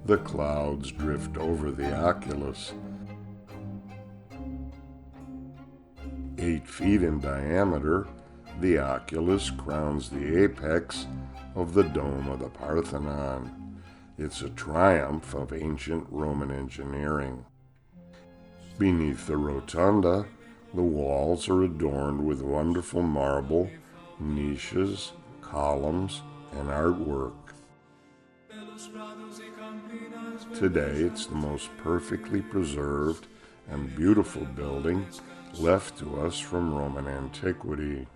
The clouds drift over the oculus. 8 feet in diameter, the oculus crowns the apex of the dome of the Parthenon. It's a triumph of ancient Roman engineering. Beneath the rotunda, the walls are adorned with wonderful marble, niches, columns, and artwork. Today, it's the most perfectly preserved and beautiful building left to us from Roman antiquity.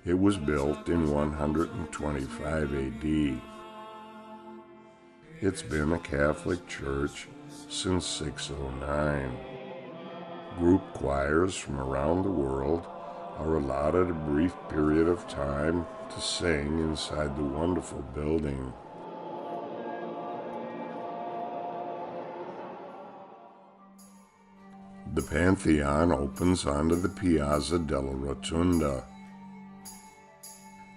It was built in 125 AD. It's been a Catholic church since 609. Group choirs from around the world are allotted a brief period of time to sing inside the wonderful building. The Pantheon opens onto the Piazza della Rotunda.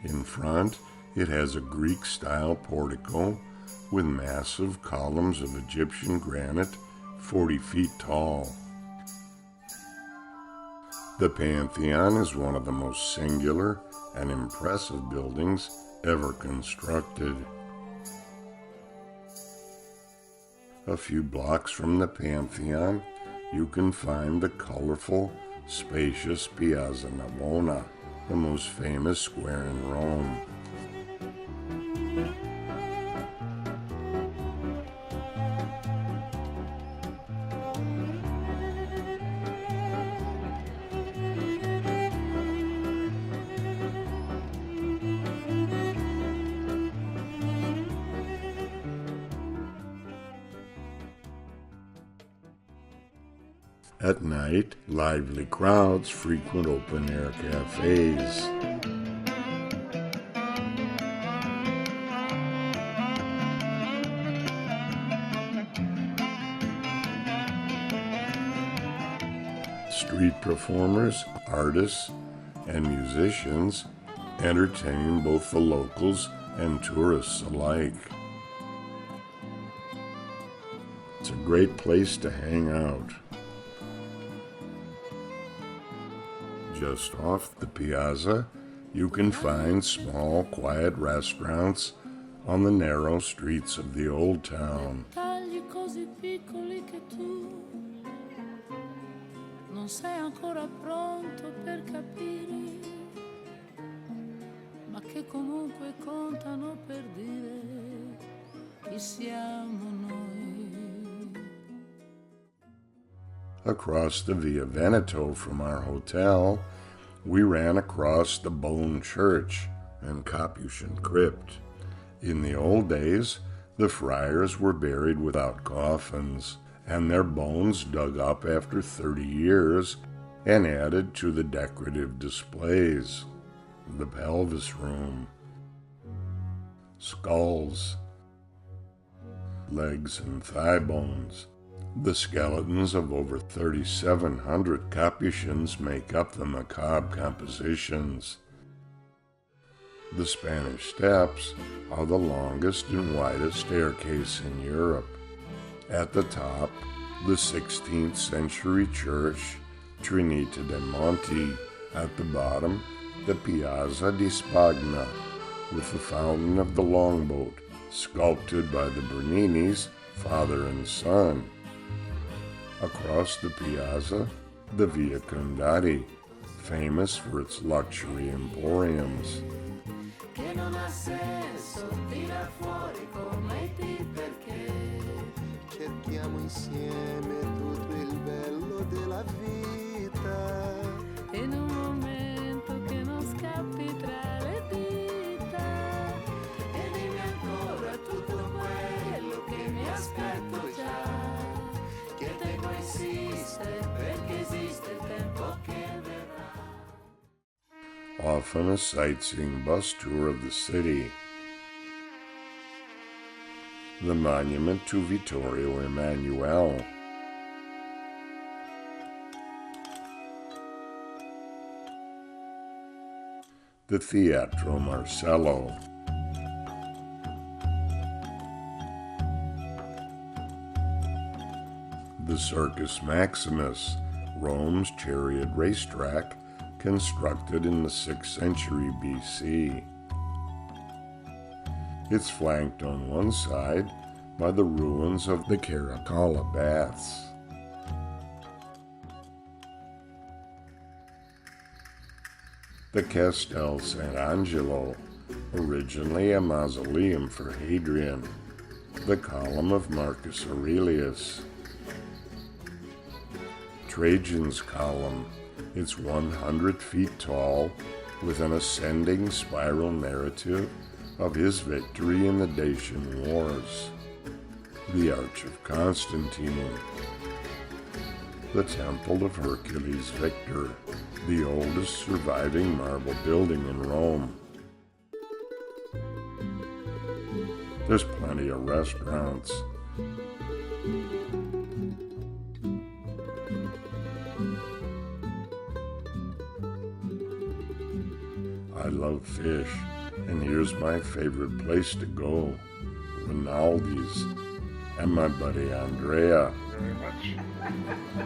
In front, it has a Greek-style portico with massive columns of Egyptian granite 40 feet tall. The Pantheon is one of the most singular and impressive buildings ever constructed. A few blocks from the Pantheon, you can find the colorful, spacious Piazza Navona, the most famous square in Rome. At night, lively crowds frequent open-air cafes. Street performers, artists, and musicians entertain both the locals and tourists alike. It's a great place to hang out. Just off the piazza, you can find small, quiet restaurants on the narrow streets of the old town. Non sei ancora pronto per capire, ma che comunque contano per dire chi siamo noi. Across the Via Veneto from our hotel, we ran across the Bone Church and Capuchin Crypt. In the old days, the friars were buried without coffins, and their bones dug up after 30 years and added to the decorative displays. The pelvis room, skulls, legs and thigh bones. The skeletons of over 3,700 Capuchins make up the macabre compositions. The Spanish Steps are the longest and widest staircase in Europe. At the top, the 16th century church, Trinita de' Monti. At the bottom, the Piazza di Spagna, with the fountain of the longboat, sculpted by the Berninis, father and son. Across the piazza, the Via Condati, famous for its luxury emporiums. Che non ha senso tirar fuori commenti perché cerchiamo insieme tutto il bello della vita. in un momento che non scappi tra le dita e dimmi ancora tutto quello che mi aspetto già, che il tempo esiste perché esiste il tempo che verrà. Often a sightseeing bus tour of the city. The monument to Vittorio Emanuele. The Teatro Marcello. The Circus Maximus, Rome's chariot racetrack, constructed in the 6th century BC. It's flanked on one side by the ruins of the Caracalla Baths. The Castel Sant'Angelo, originally a mausoleum for Hadrian. The Column of Marcus Aurelius. Trajan's Column. It's 100 feet tall, with an ascending spiral narrative of his victory in the Dacian Wars. The Arch of Constantine. The Temple of Hercules Victor, the oldest surviving marble building in Rome. There's plenty of restaurants. I love fish, and here's my favorite place to go, Rinaldi's, and my buddy Andrea. Very much.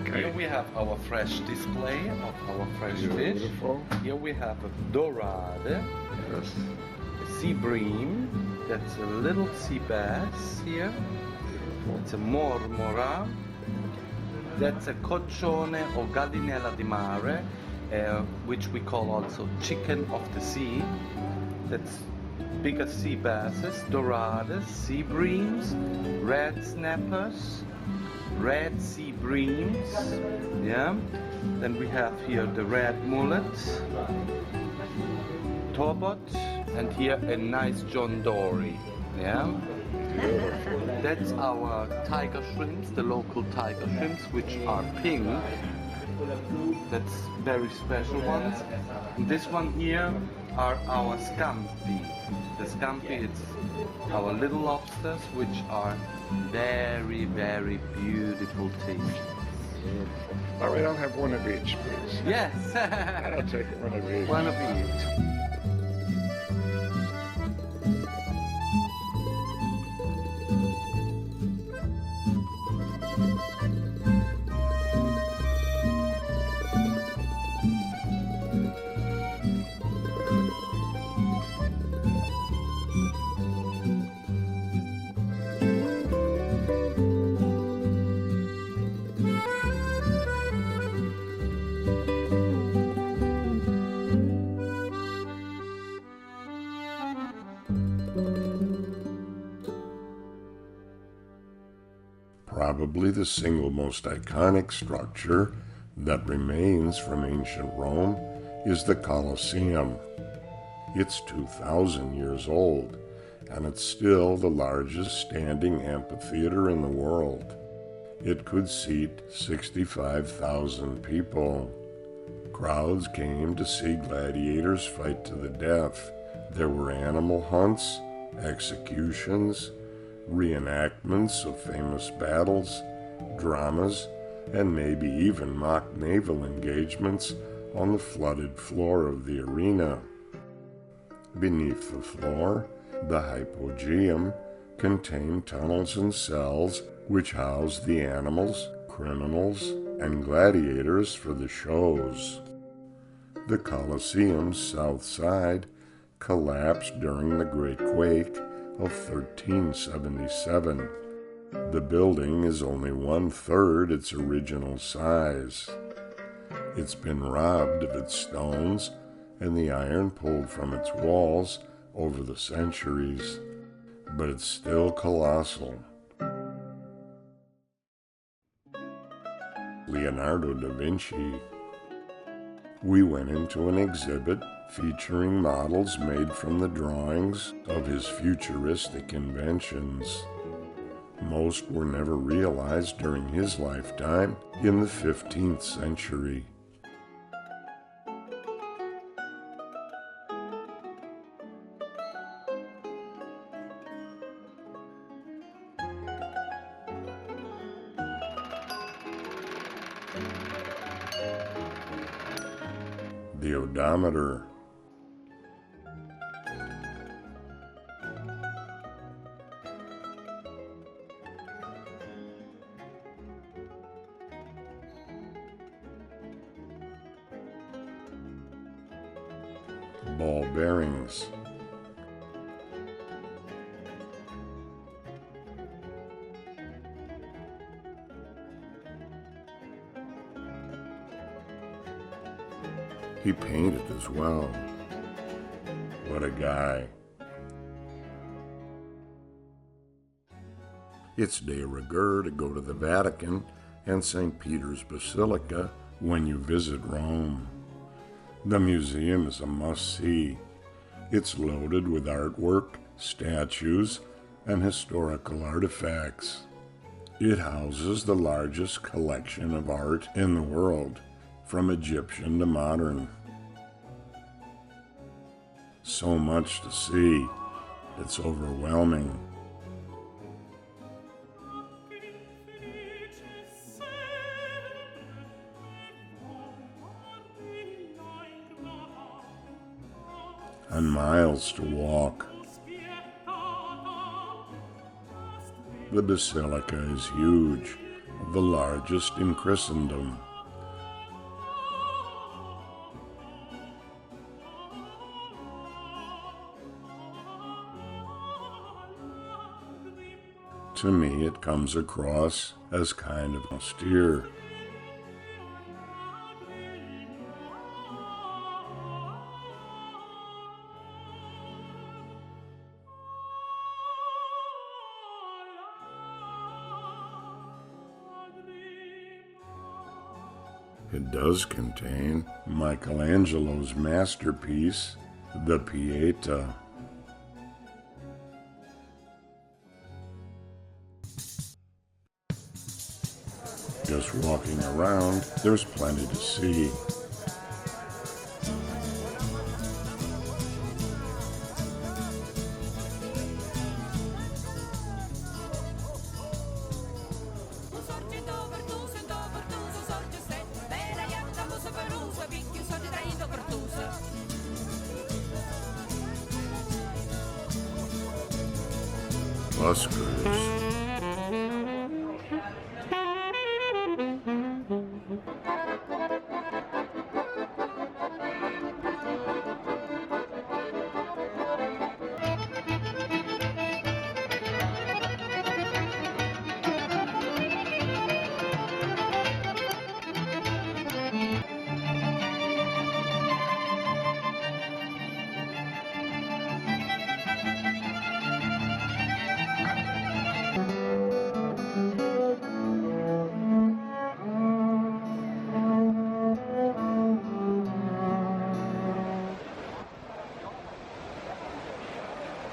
Okay. Here we have our fresh display of our fresh fish. Beautiful. Here we have a dorade, Yes. a sea bream, that's a little sea bass here. It's a mormora. That's a coccione or gallinella di mare, which we call also chicken of the sea. That's bigger sea basses, dorades, sea breams, red snappers, red sea breams, yeah. Then we have here the red mullet, turbot, and here a nice John Dory, yeah. That's our tiger shrimps, the local tiger shrimps, which are pink. That's very special ones. And this one here are our scampi. The scampi, it's our little lobsters, which are very, very beautiful tastes. All right, I'll have one of each, please. Yes! I'll take one of each. One of each. Probably the single most iconic structure that remains from ancient Rome is the Colosseum. It's 2,000 years old, and it's still the largest standing amphitheater in the world. It could seat 65,000 people. Crowds came to see gladiators fight to the death. There were animal hunts, executions, reenactments of famous battles, dramas, and maybe even mock naval engagements on the flooded floor of the arena. Beneath the floor, the hypogeum contained tunnels and cells which housed the animals, criminals, and gladiators for the shows. The Colosseum's south side collapsed during the Great Quake of 1377. The building is only 1/3 its original size. It's been robbed of its stones and the iron pulled from its walls over the centuries, but it's still colossal. Leonardo da Vinci. We went into an exhibit featuring models made from the drawings of his futuristic inventions. Most were never realized during his lifetime in the 15th century. The odometer. ball bearings. He painted as well. What a guy. It's de rigueur to go to the Vatican and St. Peter's Basilica when you visit Rome. The museum is a must-see. It's loaded with artwork, statues, and historical artifacts. It houses the largest collection of art in the world, from Egyptian to modern. So much to see, it's overwhelming. And miles to walk. The basilica is huge, the largest in Christendom. To me, it comes across as kind of austere. It does contain Michelangelo's masterpiece, the Pieta. Just walking around, there's plenty to see. Buskers.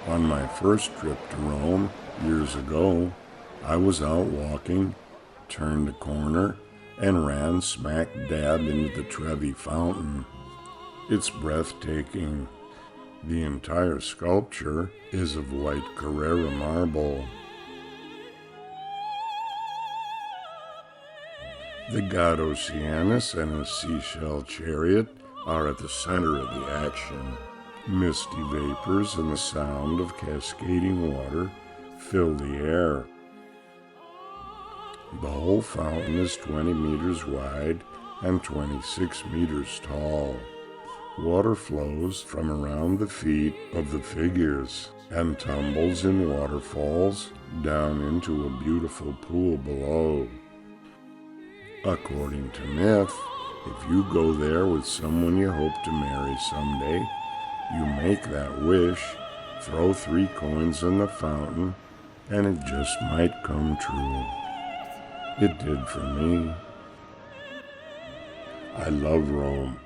On my first trip to Rome years ago, I was out walking, turned a corner, and ran smack dab into the Trevi Fountain. It's breathtaking. The entire sculpture is of white Carrara marble. The god Oceanus and his seashell chariot are at the center of the action. Misty vapors and the sound of cascading water fill the air. The whole fountain is 20 meters wide and 26 meters tall. Water flows from around the feet of the figures and tumbles in waterfalls down into a beautiful pool below. According to myth, if you go there with someone you hope to marry someday, you make that wish, throw 3 coins in the fountain, and it just might come true. It did for me. I love Rome.